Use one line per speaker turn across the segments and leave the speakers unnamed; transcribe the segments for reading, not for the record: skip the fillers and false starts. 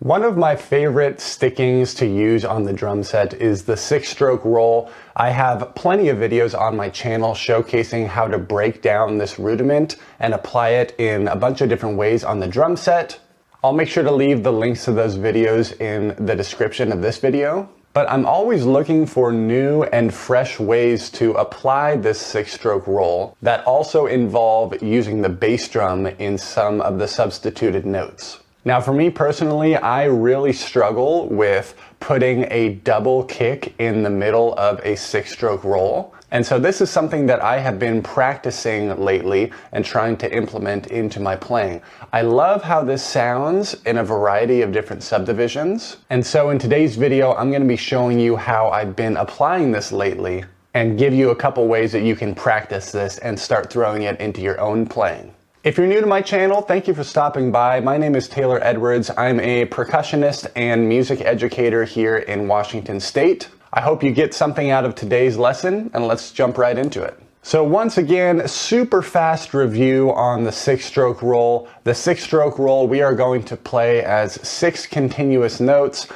One of my favorite stickings to use on the drum set is the 6-stroke roll. I have plenty of videos on my channel showcasing how to break down this rudiment and apply it in a bunch of different ways on the drum set. I'll make sure to leave the links to those videos in the description of this video. But I'm always looking for new and fresh ways to apply this 6-stroke roll that also involve using the bass drum in some of the substituted notes. Now for me personally, I really struggle with putting a double kick in the middle of a 6-stroke roll. And so this is something that I have been practicing lately and trying to implement into my playing. I love how this sounds in a variety of different subdivisions. And so in today's video, I'm going to be showing you how I've been applying this lately and give you a couple ways that you can practice this and start throwing it into your own playing. If you're new to my channel, thank you for stopping by. My name is Taylor Edwards. I'm a percussionist and music educator here in Washington State. I hope you get something out of today's lesson, and let's jump right into it. So once again, super fast review on the 6-stroke roll. The 6-stroke roll we are going to play as 6 continuous notes.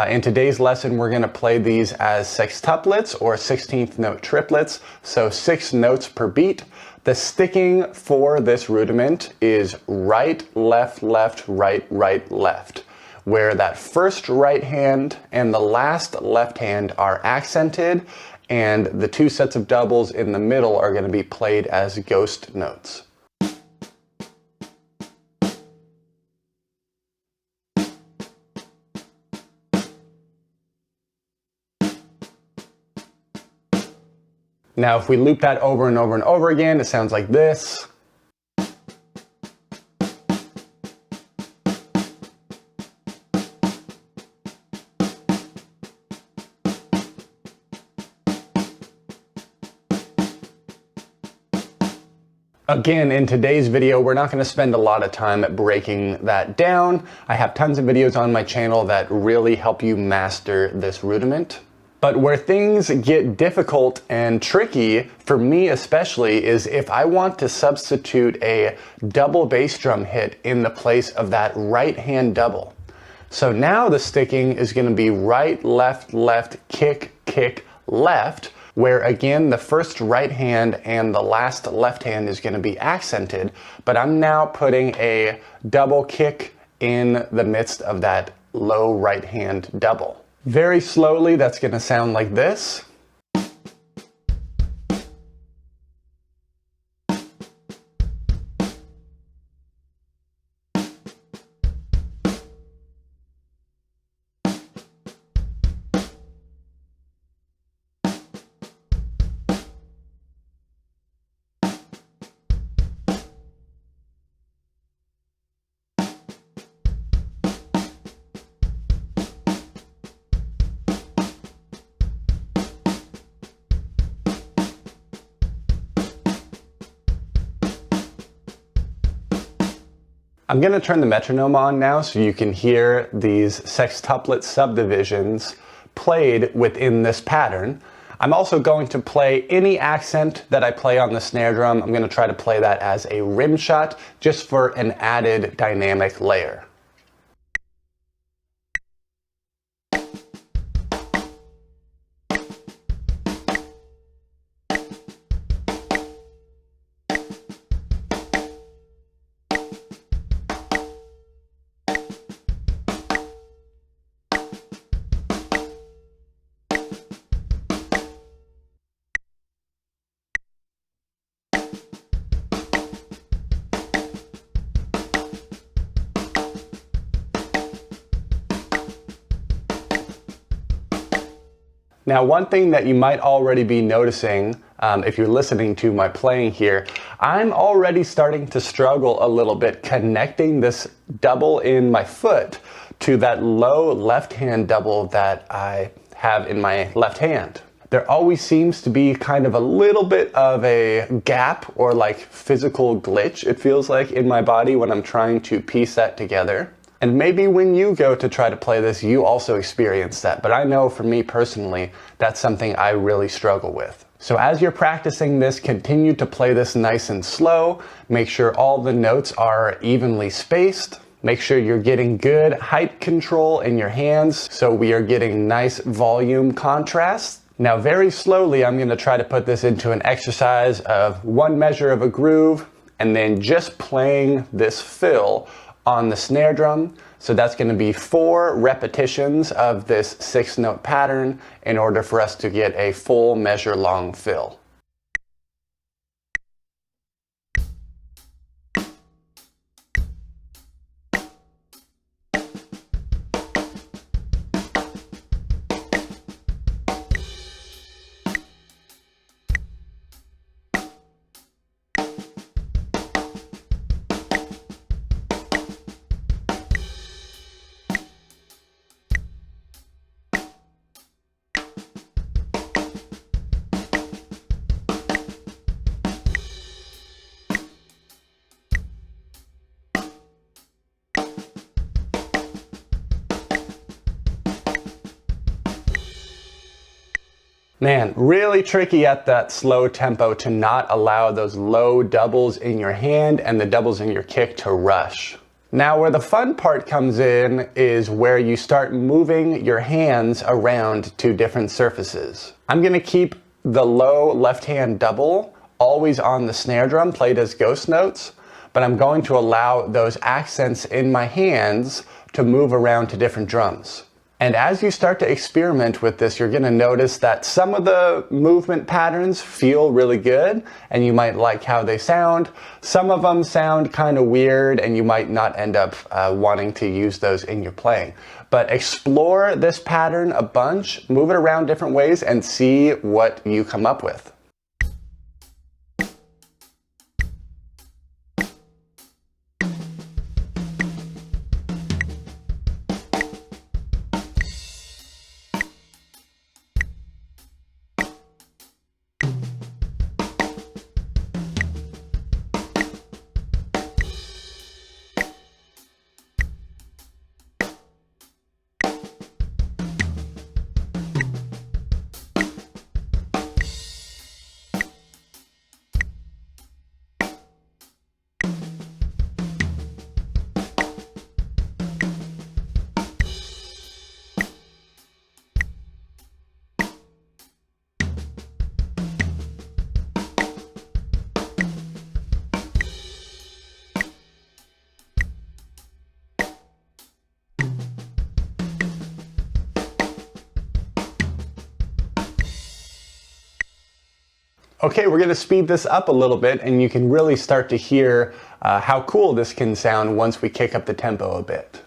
In today's lesson, we're going to play these as sextuplets or 16th note triplets, so 6 notes per beat. The sticking for this rudiment is right, left, left, right, right, left, where that first right hand and the last left hand are accented, and the 2 sets of doubles in the middle are going to be played as ghost notes. Now, if we loop that over and over and over again, it sounds like this. Again, in today's video, we're not going to spend a lot of time breaking that down. I have tons of videos on my channel that really help you master this rudiment. But where things get difficult and tricky, for me especially, is if I want to substitute a double bass drum hit in the place of that right hand double. So now the sticking is going to be right, left, left, kick, kick, left, where again the first right hand and the last left hand is going to be accented, but I'm now putting a double kick in the midst of that low right hand double. Very slowly, that's going to sound like this. I'm going to turn the metronome on now so you can hear these sextuplet subdivisions played within this pattern. I'm also going to play any accent that I play on the snare drum. I'm going to try to play that as a rim shot just for an added dynamic layer. Now, one thing that you might already be noticing if you're listening to my playing here, I'm already starting to struggle a little bit connecting this double in my foot to that low left hand double that I have in my left hand. There always seems to be kind of a little bit of a gap or like physical glitch, it feels like, in my body when I'm trying to piece that together. And maybe when you go to try to play this, you also experience that. But I know for me personally, that's something I really struggle with. So as you're practicing this, continue to play this nice and slow. Make sure all the notes are evenly spaced. Make sure you're getting good height control in your hands so we are getting nice volume contrast. Now very slowly I'm going to try to put this into an exercise of 1 measure of a groove and then just playing this fill on the snare drum. So that's going to be 4 repetitions of this 6-note pattern in order for us to get a full measure long fill. Man, really tricky at that slow tempo to not allow those low doubles in your hand and the doubles in your kick to rush. Now where the fun part comes in is where you start moving your hands around to different surfaces. I'm going to keep the low left hand double always on the snare drum played as ghost notes, but I'm going to allow those accents in my hands to move around to different drums. And as you start to experiment with this, you're going to notice that some of the movement patterns feel really good and you might like how they sound. Some of them sound kind of weird and you might not end up wanting to use those in your playing. But explore this pattern a bunch, move it around different ways and see what you come up with. Okay, we're going to speed this up a little bit and you can really start to hear how cool this can sound once we kick up the tempo a bit.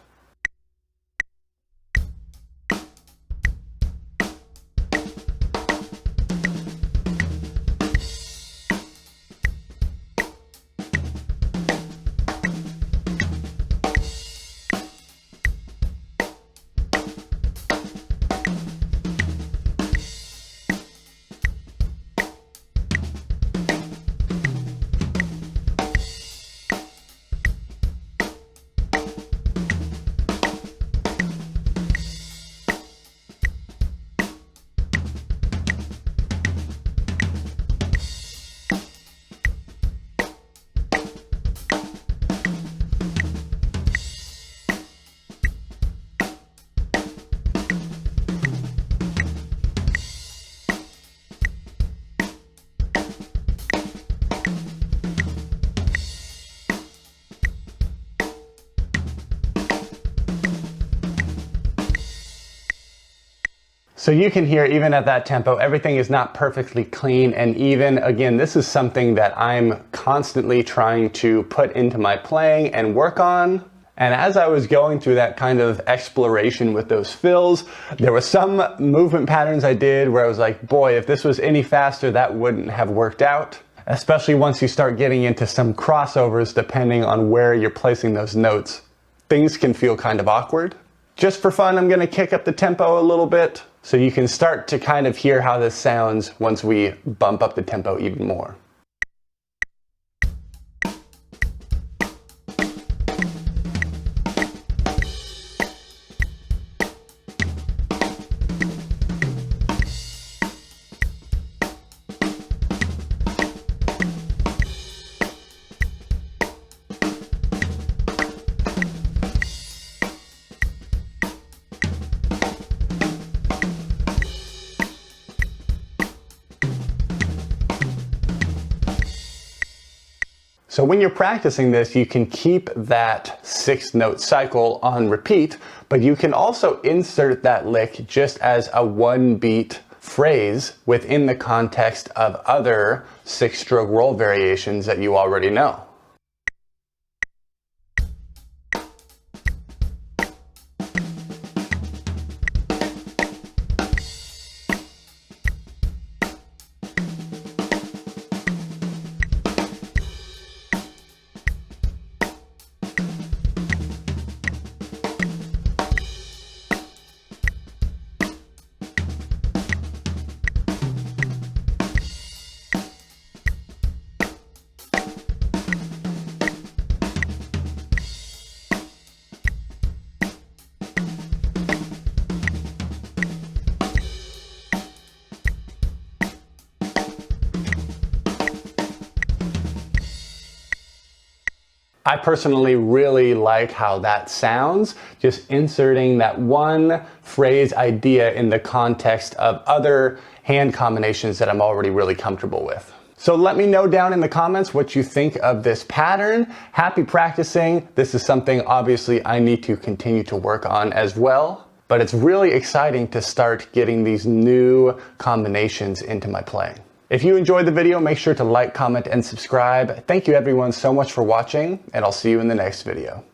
So you can hear even at that tempo, everything is not perfectly clean and even. Again, this is something that I'm constantly trying to put into my playing and work on. And as I was going through that kind of exploration with those fills, there were some movement patterns I did where I was like, boy, if this was any faster, that wouldn't have worked out. Especially once you start getting into some crossovers, depending on where you're placing those notes, things can feel kind of awkward. Just for fun, I'm going to kick up the tempo a little bit so you can start to kind of hear how this sounds once we bump up the tempo even more. So when you're practicing this, you can keep that 6-note cycle on repeat, but you can also insert that lick just as a 1-beat phrase within the context of other 6-stroke roll variations that you already know. I personally really like how that sounds, just inserting that one phrase idea in the context of other hand combinations that I'm already really comfortable with. So let me know down in the comments what you think of this pattern. Happy practicing. This is something obviously I need to continue to work on as well, but it's really exciting to start getting these new combinations into my playing. If you enjoyed the video, make sure to like, comment, and subscribe. Thank you everyone so much for watching, and I'll see you in the next video.